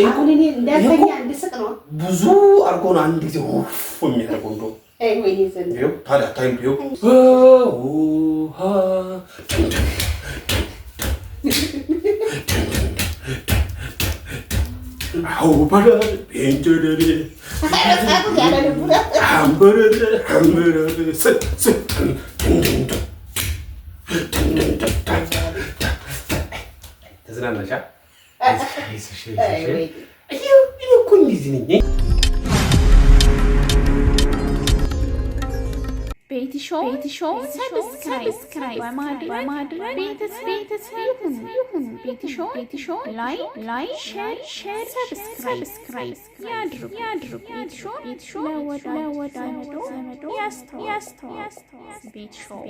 አሁን እኔ እንዳልተኛ እንድስቅ ነው ብዙ አርጎ ነው አንድ ጊዜ ኡፍ የሚያደርገው እንደው ወይ ዘንድ ይኸው ታዲያ ታይም ይኸው አው ባላ እንጀደሪ ተዝናናሻ ቤቲ ሾው ሰብስክራይብ በማድረግ ቤተሰብ ይሁኑ። ቤቲ ሾው ላይ ሼር ሰብስክራይብ ያድርጉ። ቤቲ ሾው ለወዳጆ ዘመዶ ያስተዋውቁ። ቤቲ ሾው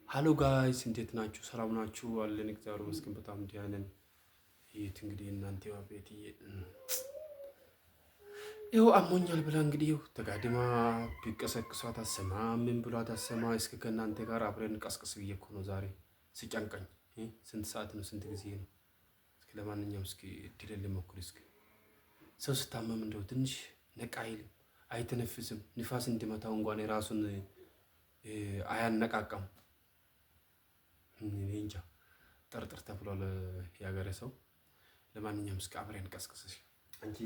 ሃሎ ጋይስ እንዴት ናችሁ? ሰላም ናችሁ? አለን እግዚአብሔር ይመስገን በጣም ደህና ነን። ይሄት እንግዲህ እናንተ ቤት ይኸው አሞኛል ብላ እንግዲህ ይኸው ተጋድማ ቢቀሰቅሷት አሰማ ምን ብሏት አሰማ። እስኪ ከእናንተ ጋር አብረን ቀስቅስ ብዬ እኮ ነው ዛሬ ሲጨንቀኝ። ስንት ሰዓት ነው? ስንት ጊዜ ነው? እስኪ ለማንኛውም እስኪ ድል ልሞክር። እስኪ ሰው ስታመም እንደው ትንሽ ነቃ አይልም፣ አይተነፍስም። ንፋስ እንዲመታው እንኳን የራሱን አያነቃቃም። እንጃ ጠርጥር ተብሏል ያገሬ ሰው። ለማንኛውም እስኪ አብረን ቀስቅስ። አንቺ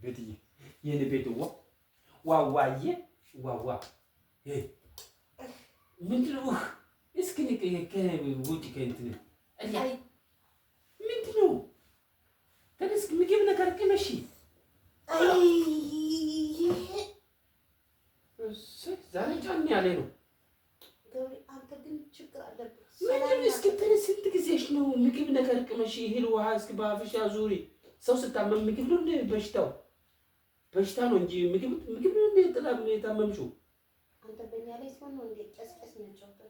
ቤትዬ የኔ ቤት ዋዋዬ ዋዋ ምንድን ነው? እስኪ ከውጭ ከእንትን ምንድን ነው? ተነስ ምግብ ነገር ቅመሺ። ዛሬ ጫን ያለ ነው። አንተ ግን ችግር አለብህ። ምንድን እስኪ ተነስ። ስንት ጊዜሽ ነው ምግብ ነገር ቅመሺ። እህል ውሃ እስኪ በአፍሽ አዙሪ። ሰው ስታመም ምግብ ነው እንደ በሽታ ነው እንጂ ምግብ ነው እንደ ጥላ የታመምሽው። አንተ በእኛ ላይ ሲሆን ነው እንደ ቀስቀስ የሚያጫውተው።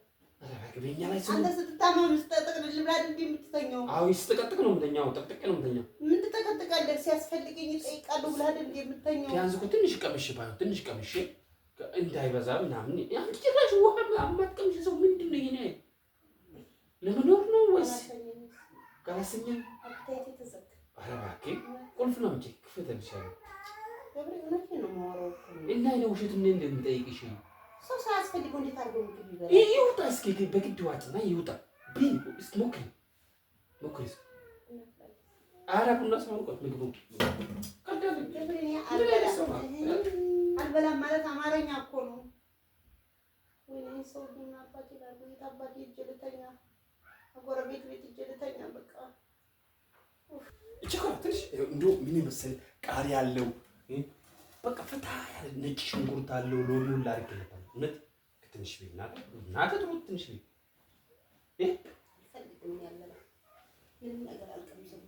በእኛ ላይ ሲሆን አንተ ስትታመም ስትጠቅልል ብላ እንደ የምትተኛው። አዎ ስትጠቅጥቅ ነው የምተኛው። ጠቅጥቅ ነው የምተኛው። ምን ትጠቀጥቃለህ? ሲያስፈልገኝ እጠይቃለሁ ብላ እንደ የምትተኛው። ቢያንስ እኮ ትንሽ ቀምሽ ባይሆን ትንሽ ቀምሽ እንዳይበዛ ምናምን። ያ ጭራሽ ውሃ አማጥቀምሽ ሰው ምንድን ነው ይሄ? ለመኖር ነው ወይስ ጋሰኛ? አክታይት ተዘክ አረባኬ ቁልፍ ነው እንጂ ክፈተልሻለሁ። ገብሬ እውነቴን ነው የማወራው እና ነው ውሸት ምን እንደምጠይቅሽ። ሰው ሳያስፈልገው እንዴት አድርጎ ምግብ ይበላል? ይውጣ እስኪ በግድ ዋጭና ይውጣ። እስኪ ሞክሪ። ኧረ ቡና ሳይሆን ቆይ ምግቡ አልበላም ማለት አማርኛ እኮ ነው። ወይኔ ሰው ቡና አባቴ ላሉ የታባቴ እጅ ልተኛ ጎረቤት ቤት እጅ ልተኛ በቃ ትንሽ እንደው ምን መሰለኝ ቃሪያ አለው በቃ ፈታ ያለ ነጭ ሽንኩርት አለው። ሎሚውን ላድርግለታለሁ። እውነት ትንሽ ቢና ጥሩ ትንሽ ቢ ፈልግም ያለላ ምንም ነገር አልቀምስም።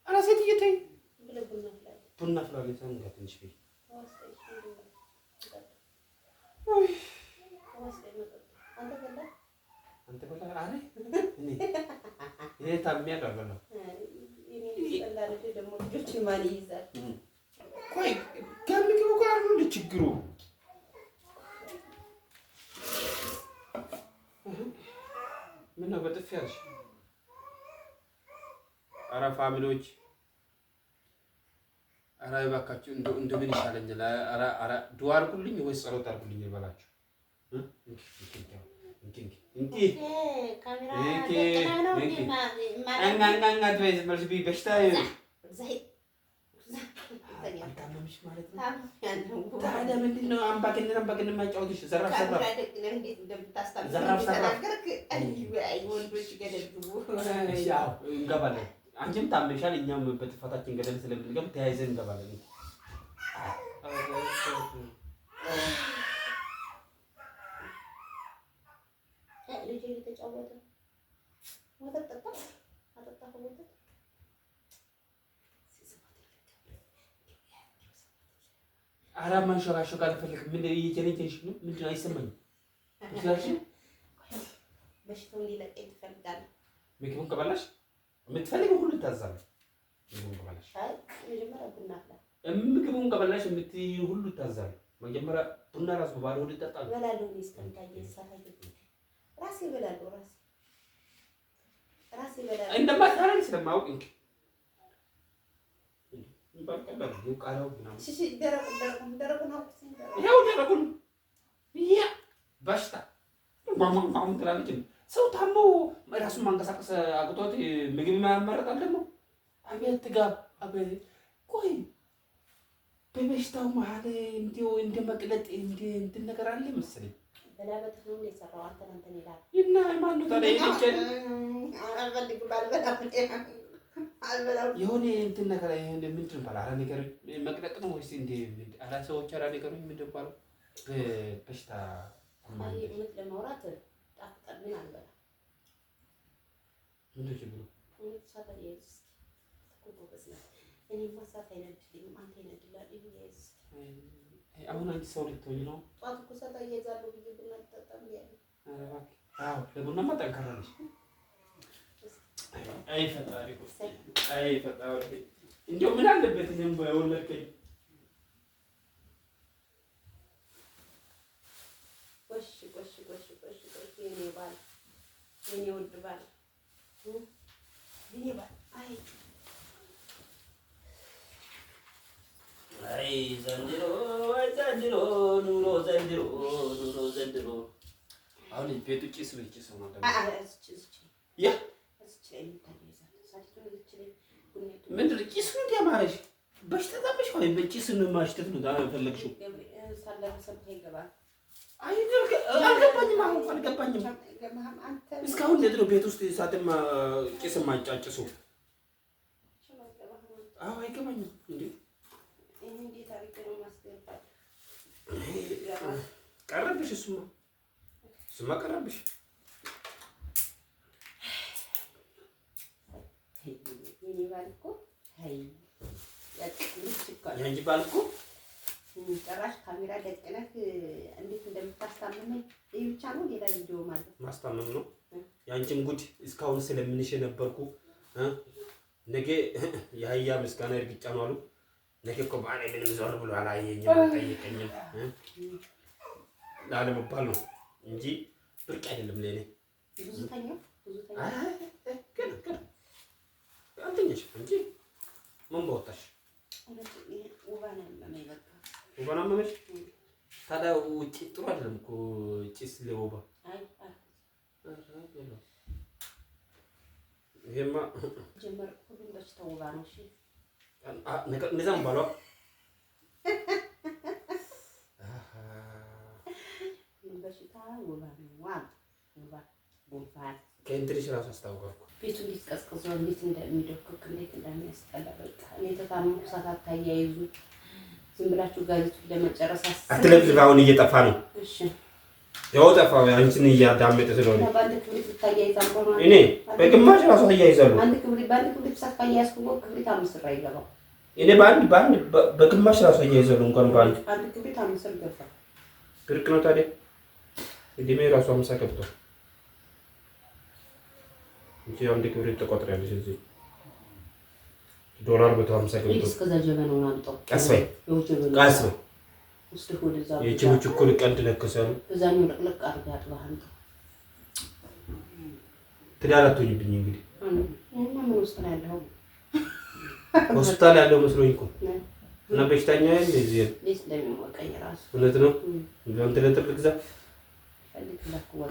ኧረ ሴትዬ ተይ ቡና ፍላለች። ትንሽ ቢ አንተ በላ አረ እኔ ታሚያለሁ አልበላም። ደግሞ ልጆችን ማን ይይዛል? ቆይ ከምግቡ ጋር ነው እንደ ችግሩ። ምነው በጥፊ ያልሽ? ኧረ ፋሚሊዎች ኧረ እባካችሁ እንደው ምን ይሻለኛል? ኧረ ዱዓ አድርጉልኝ ወይስ ጸሎት አድርጉልኝ ልበላችሁ? ታዲያ ምንድን ነው አምባገነን የማይጫወትሽ? ዘራፍ እንገባለን። አንቺም ታመሻል፣ እኛም በጥፋታችን ገደል ስለምንገባ ተያይዘን እንገባለን። ልጅ እየተጫወተ ወተት ጠጣ አጠጣ ወተት ኧረ ማንሸራሸር አልፈልግም። ምን እየጀነጀንሽ ነው? ምንድን ነው አይሰማኝም። በሽታው እንዲለቀኝ ትፈልጋለህ? ምግቡን ከበላሽ የምትፈልጊው ሁሉ ታዛለሽ። ምግቡን ከበላሽ መጀመሪያ ቡና አፍላ። ምግቡን ከበላሽ የምትይው ሁሉ ታዛለሽ። መጀመሪያ ቡና ራሱ ባዶ ወደ ጠጣ እበላለሁ። እስከምታየኝ ሳታየኝ ራሴ እበላለሁ ራሴ እበላለሁ እንደማታረግ ስለማውቅ እንጂ ይባልቀላል ይቃለው ምናምን እሺ ደረቁን አውጥተን ይሄው ደረቁን ያ በሽታ ማማም ትላለች ሰው ታሞ ራሱን ማንቀሳቀስ አቅቶት ምግብ ማያመርጣል ደግሞ አቤት ትጋብ አቤት ቆይ በበሽታው መሀል እንዲሁ እንደ መቅለጥ እንትን ነገር አለ መሰለኝ በላበት ነው የሰራው አንተን ይላል እና ማን ነው ታዲያ ይልከል አልፈልግም አልበላም የሆነ እንትን ነገር ምንድን ነው ባላ ነገር መቅለጥ ነው ወይስ እንደ አላ ሰዎች አላ ነገር ምንድን ነው ባለው በበሽታ አይ እውነት ለማውራት ጣፍጠን አልበላ ምንድን ችግሩ ሳታየስ ተቆቆበስ እኔ ማሳት አይነድልኝም አንተ ይነድላል ይሄስ አሁን አንድ ሰው ልትሆኝ ነው ጧት እኮ ሳታየዛለሁ ብዬ ቡና ተጠጣም ያለ አዎ ለቡናማ ጠንካራ ነሽ አይ ፈጣሪ እንደው ምን አለበት እኔም ባይወለድከኝ ቆሽ የኔ ውድ ባል የኔ ባል አይ ዘንድሮ ኑሮ ዘንድሮ አሁን ቤቱ ጭስ ነው ያ ምንድን ነው ጭስ ነው እንዲያማረሽ በሽታ ታመሽ ወይ በጭስን ማሽተት ነው ፈለግሽው አልገባኝም እስካሁን እንዴት ነው ቤት ውስጥ እሳትማ ጭስ ማጫጭሱ አዎ አይገባኝም እንዴ እንዴት አድርጌ ነው ማስገባት ቀረብሽ እሱማ ቀረብሽ የኔ ባል እኮ አይ ያንቺ ባል እኮ ጭራሽ ካሜራ ደቅነህ እንዴት እንደምታስታምመኝ ይሄ ብቻ ነው ሌላ ቪዲዮ ማለት ማስታመም ነው ያንቺን ጉድ እስካሁን ስለምንሽ የነበርኩ ነገ የአህያ ምስጋና እርግጫ ነው አሉ ነገ እኮ ባለ ምንም ዞር ብሎ አላየኝም ጠይቀኝም ላለመባል ነው እንጂ ብርቅ አይደለም ለኔ ብዙ ተኛ ግን አንተኛሽ እንጂ ምን በወጣሽ ውባና መመሽ ታዲያ ውጪ ጥሩ አይደለም እኮ ጭስ ለውባ ይሄማ ጀመር ሁሉም በሽታ ውባ ነው እሺ ንዛም ባለው በሽታ ውባ ነው ውባ ጉንፋን ከእንትንሽ ራሱ አስታውቃለሁ ቤቱ እንዴት ቀዝቅዞ እንዴት እንደሚደክክ እንዴት እንደሚያስጠላ በቃ እኔ ተታመምኩ ሰዓት አታያይዙ ዝም ብላችሁ ጋዜጡን ለመጨረስ አትለብልብ አሁን እየጠፋ ነው እሺ ያው ጠፋው አንቺን እያዳመጠ ስለሆነ ባንድ ክብሪት ታያይዛለሁ እኔ በግማሽ ራሱ አያይዛለሁ ባንድ ክብሪት ሳታያይዝኩ ክብሪት 5 ብር አይገባም እኔ ባንድ በግማሽ ራሱ አያይዛለሁ እንኳን ባንድ ክብሪት 5 ብር ገባ ብርቅ ነው ታዲያ እድሜ ራሱ 50 ገብቷል እንጂ አንድ ክብሪት ተቆጥራለች እዚህ $150 ገብቷል እስከዛ ጀበናውን አምጣው ቀስ በይ ውስጥ ወደዛ የቺዎች እኮ ቀንድ ለከሰሉ በዛኛው ለቅለቅ አድርጋ አጥባህ አምጣው ትዳራቶኝብኝ እንግዲህ እና ምን ውስጥ ነው ያለው ሆስፒታል ያለው መስሎኝ እኮ እና በሽታኛ እንደዚህ ሌስ እንደሚሞቀኝ ራሱ እውነት ነው እንዴ ለጥብቅ ግዛ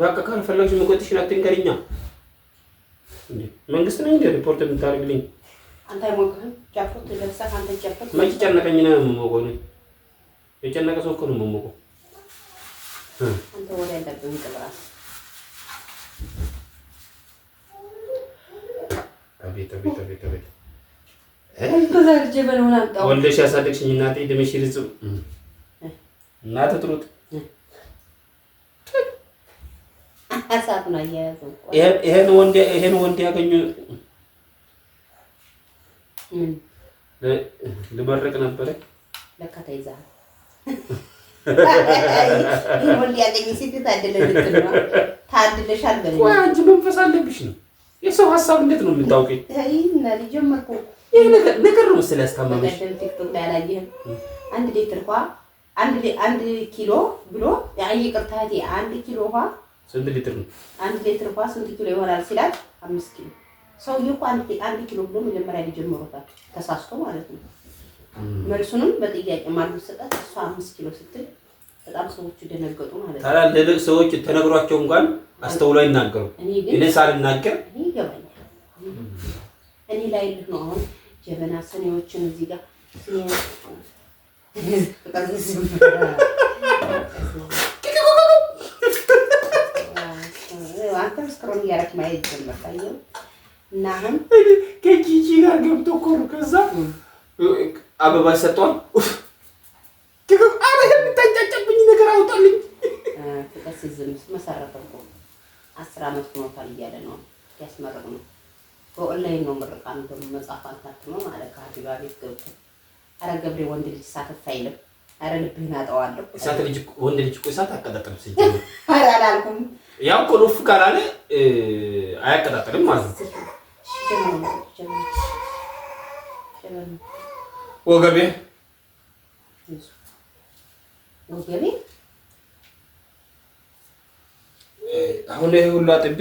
በቃ ካልፈለግሽ መቆጥሽን አትንገሪኛ እንዴ መንግስት ነው እንዴ ሪፖርት የምታደርግልኝ አንተ አይሞቅህም ጃፖት ለብሰህ አንተ ጃፖት መች ጨነቀኝ ነው የምሞቀው ነው የጨነቀ ሰው እኮ ነው የምሞቀው አንተ ወሬ ያለብህ ቅብራስ አቤት ከዛ ጀበናውን አምጣው ወልደሽ ያሳደግሽኝ እናቴ ደምሽ ይርጽም እናቴ ትሩጥ አሳቱን አያያዘው ይሄን ወንድ ያገኙ ልመረቅ ነበረ ለካ ተይዘሃል ወንድ ያገኝ ሲት ታደለልክ ነው ታድለሻል በለኝ ወይ አንቺ መንፈስ አለብሽ ነው የሰው ሐሳብ እንዴት ነው የምታውቂው አይ እና ልጀምርኩ ይሄ ነገር ነው ስለያስታመመሽ ቲክቶክ ላይ አላየህም 1 ሊትር ውሃ 1 ኪሎ ብሎ ያይ ቅርታቴ 1 ኪሎ ውሃ ስንት ሊትር ነው? 1 ሊትር ውሃ ስንት ኪሎ ይሆናል ሲላት 5 ኪሎ። ሰውዬው እኮ 1 ኪሎ ብሎ መጀመሪያ ሊጀምሩታል ተሳስቶ ማለት ነው። መልሱንም በጥያቄ ማለት ሰጣት። እሷ 5 ኪሎ ስትል በጣም ሰዎቹ ደነገጡ ማለት ነው። ታዲያ ለልቅ ሰዎች ተነግሯቸው እንኳን አስተውለው አይናገሩ። እኔ ሳልናገር እኔ ይገባኛል። እኔ ላይ ልህ ነው አሁን ጀበና ስኔዎችን እዚህ ጋር አንተ ምስክሮን እያደረክ ማየት ጀመርካየው እና አሁን ከጂጂ ጋር ገብቶ እኮ ነው። ከዛ አበባ ሰጧል። አረ የምታጫጫብኝ ነገር አውጣልኝ። ፍቅር ሲዝም መሰረተ እኮ 10 ዓመት ሆኖታል እያለ ነው ያስመረቅ ነው። በኦንላይን ነው ምርቃን በመጻፍ አታትሞ ማለት ከሀቢባ ቤት ገብቶ አረ ገብሬ ወንድ ልጅ ሳትፍ አይልም። አረ ልብህን አጠዋለሁ። እሳት ልጅ ወንድ ልጅ እኮ እሳት አቀጣጥልም ሲጀምር አረ አላልኩም። ያው እኮ ሉፍ ካላለ አያቀጣጥልም ማለት ነው። ወገቤ አሁን ይሄ ሁሉ አጥቤ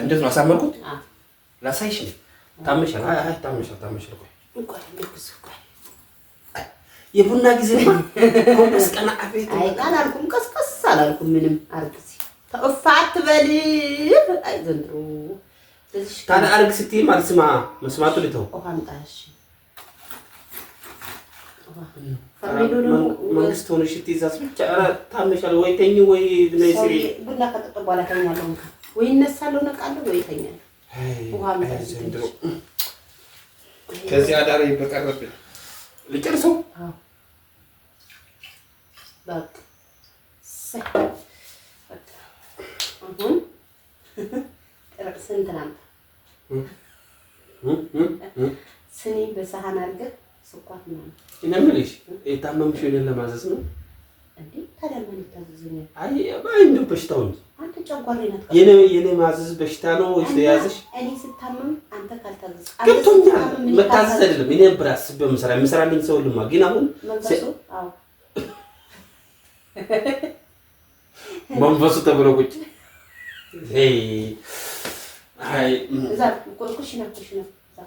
እንዴት ነው አሳመርኩት? ላሳይሽ ነው። ታመሻል። አይ ታመሻል። የቡና ጊዜ ነው። ኮንስ ቀና አቤት አይ ቃል አልኩም። ቀስቀስ አላልኩም። ምንም አርግሲ ተፋት በል አይ ዘንድሮ ታዲያ አርግ ስትይ ማለት ስማ መስማቱ ልተው ኦሃንጣሽ መንግስት ሆነሽ ትይዛዝ ብቻ። ኧረ ታመሻል ወይ ተኝ ወይ ነይ ስሪ። ቡና ከጠጣ በኋላ ተኛለሁ ወይ እነሳለሁ ነቃለሁ ወይ ተኛለሁ። ውሃ ዘንድሮ ከዚህ አዳር ይበቀረብ ልጨርሰው። በቃ አሁን ስንት ናምጣ ስኒ በሰሃን አድርገህ ስኳር ምናምን እነምልሽ የታመምሽው እኔን ለማዘዝ ነው እንዴ? ታዲያ ምን ይታዘዝኛል? አይ እንደው በሽታው ነው። አንተ ጨጓራዬ ናት። የኔ ማዘዝ በሽታ ነው ወይስ የያዘሽ? እኔ ስታመም አንተ ካልታዘዝ ገብቶኛል። መታዘዝ አይደለም እኔ ብራስ በመሰራልኝ ሰው ልማ ግን አሁን አዎ መንፈሱ ተብሎ ቁጭ አይ እዛ ኩሽና እዛ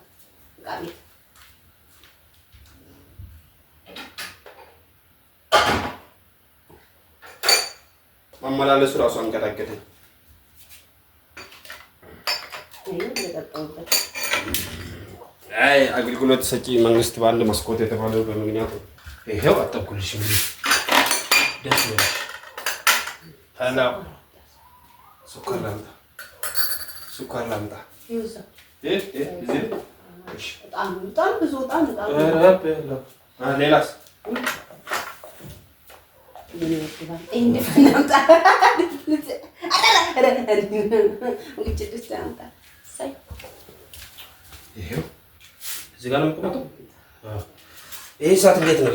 ቃቤ ማመላለሱ ራሱ አንቀጣቀጠኝ። አይ አገልግሎት ሰጪ መንግስት በአንድ መስኮት የተባለው በምክንያቱ ይሄው አጠብኩልሽ። እንግዲህ ደስ ይላል። ሄሎ ሱካር ላምጣ። በጣም ብዙ ሌላስ እዚህ ጋር ነው የምትቀመጠው። ይሄ ሰዓት እንዴት ነው?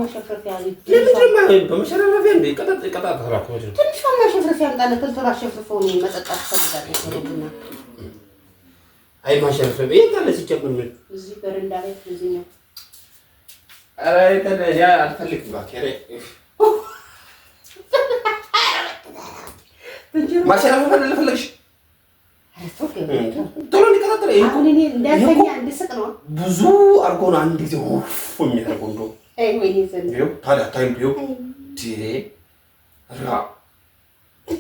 ማሸፍረፊያ በመሸራረፊያ እንደ ቀጣጥ ትንሽ ማሸፍረፊያ አምጣለህ። ቶሎ አሸፍርፈው ነው መጠጣት ፈልጋለሁ። አይ ማሸፍረፊያ የት አለ ሲጀምር? ምን እዚህ በረንዳ ላይ እዚህኛው። ኧረ ያ አልፈልግም እባክህ። ማሸራረፊያ ለፈለግሽ ቶሎ እንዲቀጣጠል አሁን እኔ እንዳልተኛ እንድስቅ ነው። ብዙ አድርጎ ነው አንድ ጊዜ የሚያደርገው እንደው ታዲያ ታይምፒው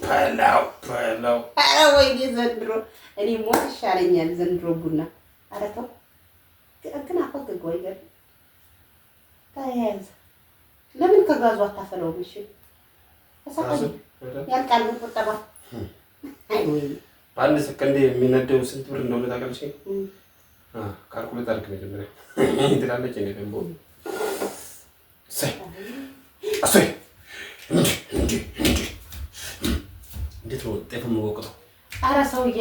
ፓላው ወይኔ ዘንድሮ እኔ ሞት ይሻለኛል ዘንድሮ ቡና። ኧረ ተው ግን አፈግግ ወይ ገር ተያያዘ። ለምን ከጋዙ አታፈለውም? እሺ ያልቃል ቁጠባ። በአንድ ሰከንድ የሚነደው ስንት ብር እንደሆነ ታውቃለች? ካልኩሌት አድርግ መጀመሪያ ትላለች። እኔ ደግሞ እንዴት ነው ጤፍ የምወቅጠው? ኧረ ሰውዬ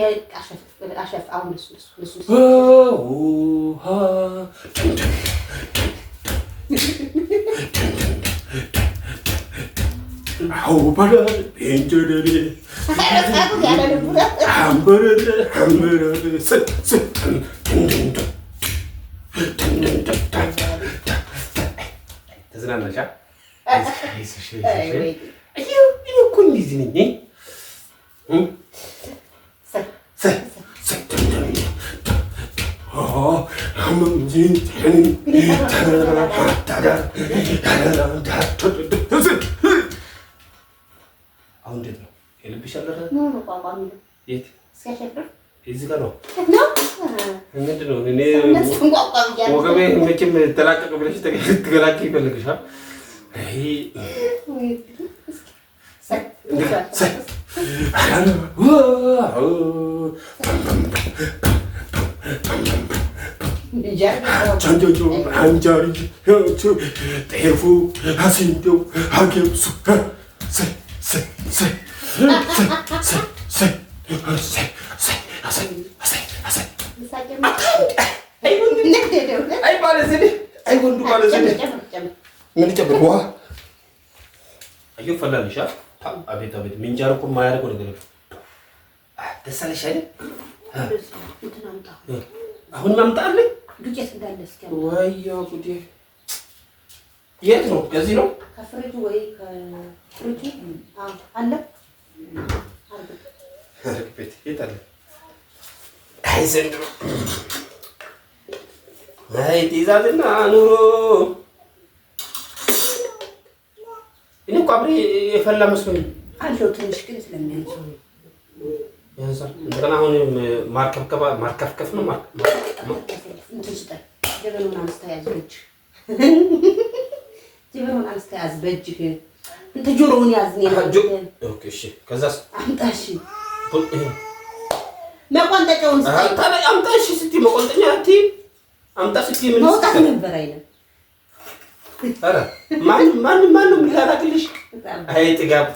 አሸፍ አሁን እሱ ተዝናና ትጽናናለሽ። እኔ እኮ እንደዚህ ነኝ። አሁን እንዴት ነው የልብሽ አለረ? የት እዚህ ጋር ነው? ምንድን ነው እኔ ወገቤ መቼም ተላቀቅ ብለሽ ትገላቂ ይፈልግሻል። ጤፉ አስንዴው አገብሱ ምን ጨምር ውሃ አየሁ ፈላልሻ። አቤት አቤት ምንጃር እኮ የማያደርገው ነገር ደስ አለሽ አይደል? አሁን ማምጣልኝ ዱቄት እንዳለ እስኪ ወይዬ ጉዴ። የት ነው? ከዚህ ነው ከፍሪጅ ወይ ከፍሪጅ አለ ቤት የት አለ? አይ ዘንድሮ አይ ትይዛዝና ኑሮ እኔ እኮ አብሬ የፈላ መስሎኝ አለው ትንሽ ግን ስለሚያንሰው ያንሳል። እንደገና አሁን ማርከፍከፍ ነው እንትን ስጠን ጀበናውን አንስተህ ያዝ በእጅህ እንትን ጆሮውን ያዝ ነው። ኦኬ እሺ። ከዛስ አምጣ እሺ መቆንጠጫውን ስጠኝ። አምጣ እሺ ስትይ መቆንጠኛ አትይ አምጣ ስትይ ምን መውጣት ነበር አይደል? ኧረ ማን ነው የሚላላክልሽ? አይ ጥጋብ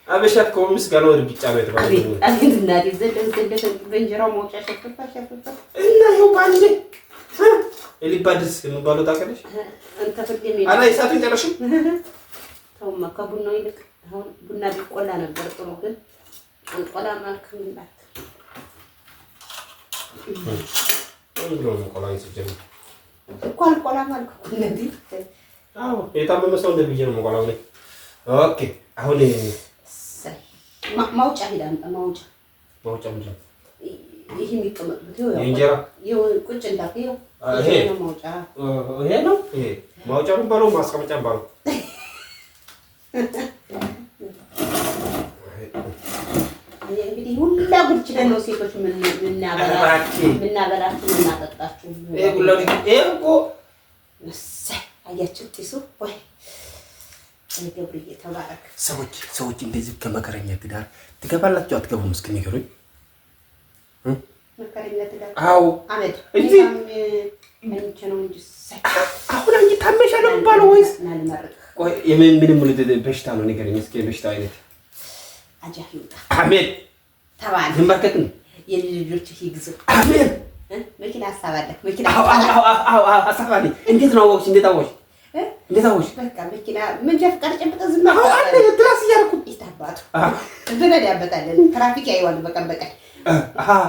አበሻት እኮ ምስጋናው እርግጫ ነው የተባለው። አቤት እናቴ ዘለለ በእንጀራው መውጫ ሸፍፋ እና ይኸው ባንዴ ኤሊባድስ የሚባለው ታውቂያለሽ? አንተ ፍርዴ ነው አላይ ሳቱ ይጨረሽ። ተውማ ከቡናው ይልቅ አሁን ቡና ቢቆላ ነበር ጥሩ፣ ግን አንቆላ ማልክ ምንላት ብሎ ነው ቆላኝ ሲጀምር እኮ አንቆላ ማልክ እንደዚህ። አዎ የታመመ ሰው እንደብዬ ነው መቆላው ነው። ኦኬ አሁን ማውጫ ሄዳ ማውጫ ምንድን ነው? ይሄ የሚቀመጥበት የእንጀራ ቁጭ እንዳትዪው ይሄ ነው ማውጫ። ይሄ ነው ይሄ ማውጫ የሚባለው ማስቀመጫ የሚባለው እንግዲህ ሁላ ጉድ ችለን ነው ሴቶች ምናበላችሁ ምናጠጣችሁ። ይሄ ሁላ ይሄ እኮ አያችሁ ጢሱ ወይ ገብርዬ ተባረክ። ሰዎች እንደዚህ ከመከረኛ ትዳር ትገባላችሁ አትገቡም? እስኪ ንገሩኝ። መከረኛ ትዳር አዎ አመድ እንጂ አንቺ ነው እንጂ አሁን አንቺ ታመሻል ነው ባለው ወይስ ናልመርቅ? ቆይ ምንም በሽታ ነው ንገረኝ እስኪ። በሽታ አይነት አጃህ ይውጣ። አሜን ተባለ ዝምባርከክ ነው የልጆች ይግዙ። አሜን። መኪና አሳባለክ መኪና አዎ አሳባለክ። እንዴት ነው አወቅሽ? እንዴት አወቅሽ? በቃ መኪና መንጃ ፈቃድ ጨብጠህ ዝም ብለህ አዎ አንተ ትራስ እያልኩ ይታባቱ እንበዳበታለን። ትራፊክ ያይዋል በቀን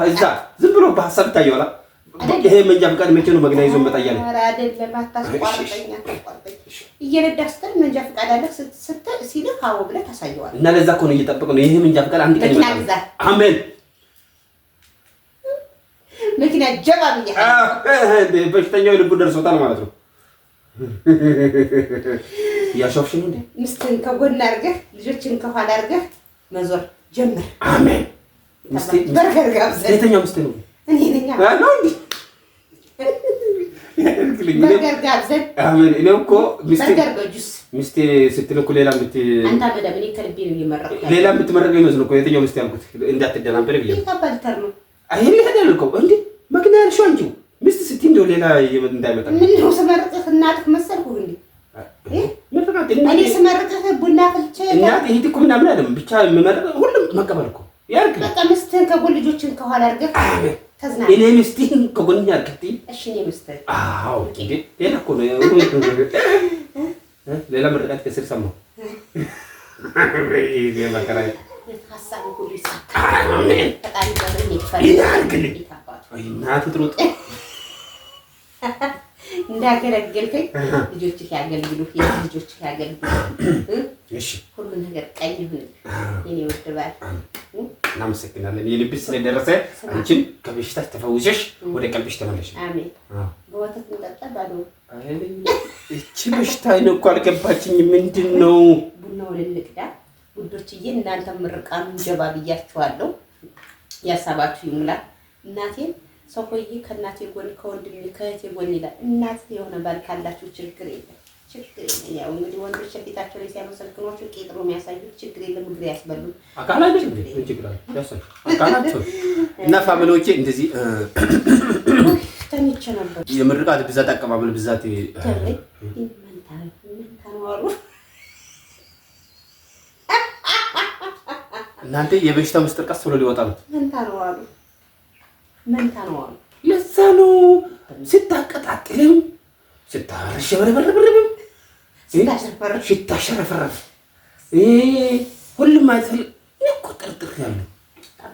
እዛ ዝም ብሎ በሀሳብ ይታየዋል። ይሄ መንጃ ፈቃድ መቼ ነው መግና ይዞ መጣ እያለ አይደለም። አታስቋርጠኝ እየነዳህ ስትል መንጃ ፈቃድ አለህ ስትል ሲልህ አዎ ብለህ ታሳየዋለህ። እና ለዛ እኮ ነው እየጠበቅን ነው። ይሄ መንጃ ፈቃድ አንድ ቀን ይመጣል። አሜን። መኪና ጀባ ብዬ በሽተኛው ልቡ ደርሶታል ማለት ነው። እያሾፍሽ ነው እንዴ? ሚስትህን ከጎን አድርገህ ልጆችን ከኋላ አድርገህ መዞር ጀምር። አሜን። በርገር ጋብዘን። የትኛው ሚስት ነው? እኔ ነኝ። በርገር ጋብዘን። አሜን። እኔ እኮ በርገር በጁስ ሚስቴ ስትል እኮ ሌላ አንተ በደም እኔ ከልቤ ነው የመረጥኩት። ሌላ የምትመረቀው ይመስል እኮ የትኛው ሚስት ያልኩት እንዳትደናበር ብዬ ነው። ታባልተር ነው አይሄን ያደልከው እንዴ? መኪና ያልሽው አንቺው ሚስት ስትይ እንደው ሌላ እንዳይመጣ ምን ነው ስመርቅህ እናትህ መሰልኩህ እንዴ? እኔ ስመርቅህ ቡና ፍልቼ እናት ይሄ እኮ ምናምን አይደለም። ብቻ የምመርቅ ሁሉም መቀበል እኮ ያርክ። በቃ ሚስትህን ከጎን ልጆችን ከኋላ አድርገህ ተዝናና። እኔ ሚስቴን ከጎን ያርክቲ። እሺ እኔ ሚስትህ አዎ እንዴ ሌላ እኮ ነው። ሌላ ምርቃት ከስር ሰማሁ። ይሄ መከራ ሀሳብ ሁሉ ይሳካል። አሜን። በጣም ይፈልጋል። እናት ትሩጥ እንዳገለገልከኝ ልጆችህ ያገልግሉ፣ ልጆችህ ያገልግሉ። እሺ ሁሉ ነገር ቀኝ ይሁን የኔ ውድ ባል። እናመሰግናለን። የልብስ ስለደረሰ አንቺን ከበሽታሽ ተፈውሸሽ ወደ ቀልብሽ ተመለሽ። አሜን። በወተት እንጠጣ ባዶ እቺ በሽታ ነው እኮ አልገባችኝም። ምንድን ነው ቡናው ልልቅዳ ውዶችዬ፣ እናንተ ምርቃኑ ጀባ ብያችኋለሁ። ያሳባችሁ ይሙላ። እናቴን ሰው ሆይ ከእናቴ ጎን ከወንድሜ ከእህቴ ጎን ይላል። እናት የሆነ ባል ካላችሁ ችግር የለም፣ ችግር የለም። ያው እንግዲህ ወንዶች ፊታቸው ላይ ሲያመሰግኗቸው ቄጥ ነው የሚያሳዩት። ችግር የለም፣ እግር ያስበሉ አካላችሁ እና ፋሚሊዎቼ እንደዚህ ተኝቼ ነበር። የምርቃት ብዛት አቀባበል ብዛት መንታ ነው አሉ። እናንተ የበሽታ ምስጢር ቀስ ብሎ ሊወጣ ነው። መንታ ነው አሉ። ለዛ ነው ስታቀጣጥልም ስታሸበረበረብም ስታሸረፈረፍ ሁሉም አይተል እኮ ጥርጥር ያለው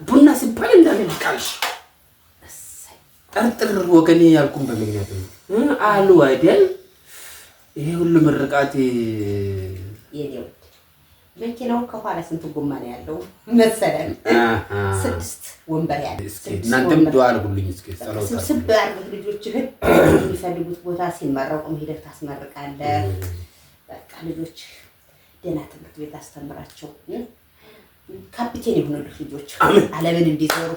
ቡና ሲባል እንዳለ ልቃልሽ ጥርጥር ወገኔ ያልኩም በምክንያት ነው አሉ አይደል? ይሄ ሁሉ ምርቃት የኔው መኪናው ከኋላ ስንት ጎማ ነው ያለው መሰለን? 6 ወንበር ያለ። እናንተም ዱአ አድርጉልኝ እስኪ ጸሎት ስብስብ አድርጉት። ልጆችህን የሚፈልጉት ቦታ ሲመረቁ ሄደህ ታስመርቃለህ። በቃ ልጆች ደህና ትምህርት ቤት አስተምራቸው። ካፒቴን የሆኑልህ ልጆች ዓለምን እንዲዞሩ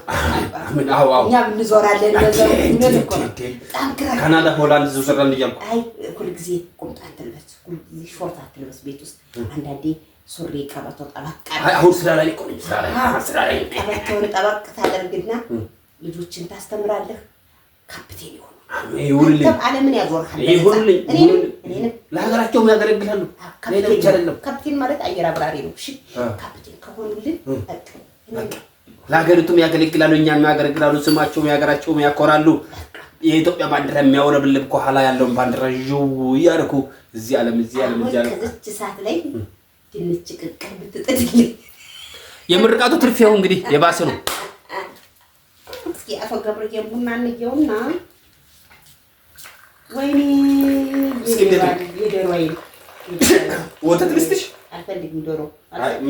እኛም እንዞራለን። ካናዳ፣ ሆላንድ ዝውሰራን እያልኩ አይ ሁልጊዜ ቁምጣ አትልበስ፣ ሁልጊዜ ሾርት አትልበስ። ቤት ውስጥ አንዳንዴ ሱሪ ቀበቶ ጠበቅ አሁን ስራ ላይ ቆይ ስራ ላይ ቀበቶውን ጠበቅ ታደርግና ልጆችን ታስተምራለህ። ካፒቴን ይሆኑ ይሁንልኝ፣ ዓለምን ያዞርሃል። ይሁንልኝ። እኔንም ለሀገራቸውም ያገለግላሉ። ለብቻ አይደለም። ካፒቴን ማለት አየር አብራሪ ነው። እሺ ካፒቴን ከሆኑልን ለሀገሪቱም ያገለግላሉ፣ እኛም ያገለግላሉ። ስማቸውም ያገራቸውም ያኮራሉ። የኢትዮጵያ ባንዲራ የሚያውለበልብ ከኋላ ያለውን ባንዲራ ዥው እያደረኩ እዚህ ዓለም ከዚች ሰዓት ላይ ድንች ቅቅል ብትጥድልኝ የምርቃቱ ትርፌው እንግዲህ የባሰ ነው። እስኪ አቶ ገብርዬ ቡና እንየውና ወይኔ የዶሮ ወይኔ ወተት ልስጥሽ? አልፈልግም ዶሮ።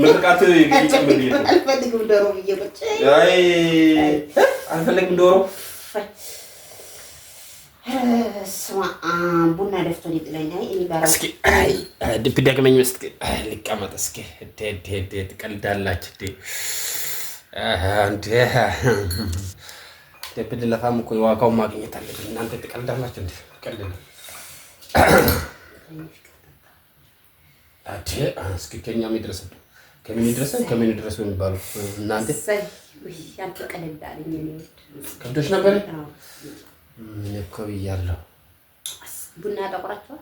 ምርቃቱ አልፈልግም ዶሮ ብዬ ቁጭ አልፈልግም ዶሮ። ስማ ቡና ደፍቶ ሊጥለኝ። እስኪ ደግመኝ መስክ ልቀመጥ እስኪ። ትቀልዳላችሁ እንዴ? ብንለፋም እኮ የዋጋውን ማግኘት አለብን። እናንተ ትቀልዳላችሁ እንዴ? ቀልድ ነው። እስኪ ከኛ የሚደርስ ከምን ይድረስ የሚባሉ እናንተ ከብዶች ነበር እኮ ብያለሁ። ቡና ያጠቁራቸዋል።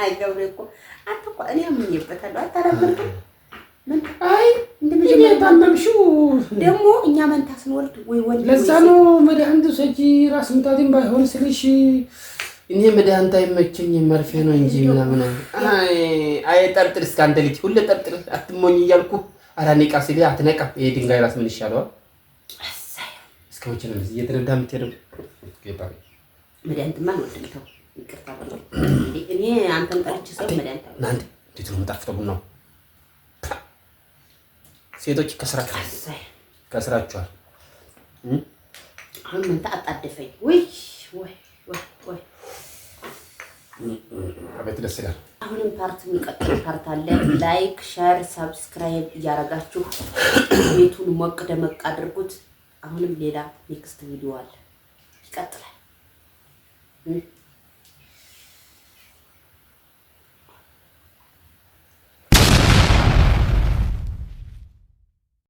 አይ ገብሬ እኮ አንተ እኮ እኔ አምኜበታለሁ። አታረምርም? ምን አይ እንደመጀመሪያ ታመምሽው ደግሞ እኛ መንታ ስንወልድ ወይ ወልድ ለዛ ነው መድኃኒቱ ሰጂ ራስ ምታትን ባይሆን ስልሽ እኔ መድኃኒት አይመቸኝም መርፌ ነው እንጂ ምናምን። አይ ጠርጥር እስከ አንተ ልጅ ሁሌ ጠርጥር አትሞኝ እያልኩ አራኔቃ ሲል አትነቃም። ይሄ ድንጋይ ራስ ምን ይሻለዋል? እስከ መቼ ነው እንደዚህ እየተረዳ የምትሄደው? መድኃኒትማ አንወድም። ተው ይቅርታ በለው። እኔ አንተን ጠርቼ ሰው መድኃኒት እናንተ እንዴት ነው የምጣፍጠው ቡናው? ሴቶች ከስራችኋል። አሁን ምን ታጣደፈኝ? ወይ ወይ ወይ ወይ አቤት ደስ ይላል። አሁንም ፓርት የሚቀጥል ፓርት አለ። ላይክ፣ ሼር፣ ሰብስክራይብ እያረጋችሁ ቤቱን ሞቅ ደመቅ አድርጉት። አሁንም ሌላ ኔክስት ቪዲዮ አለ፣ ይቀጥላል።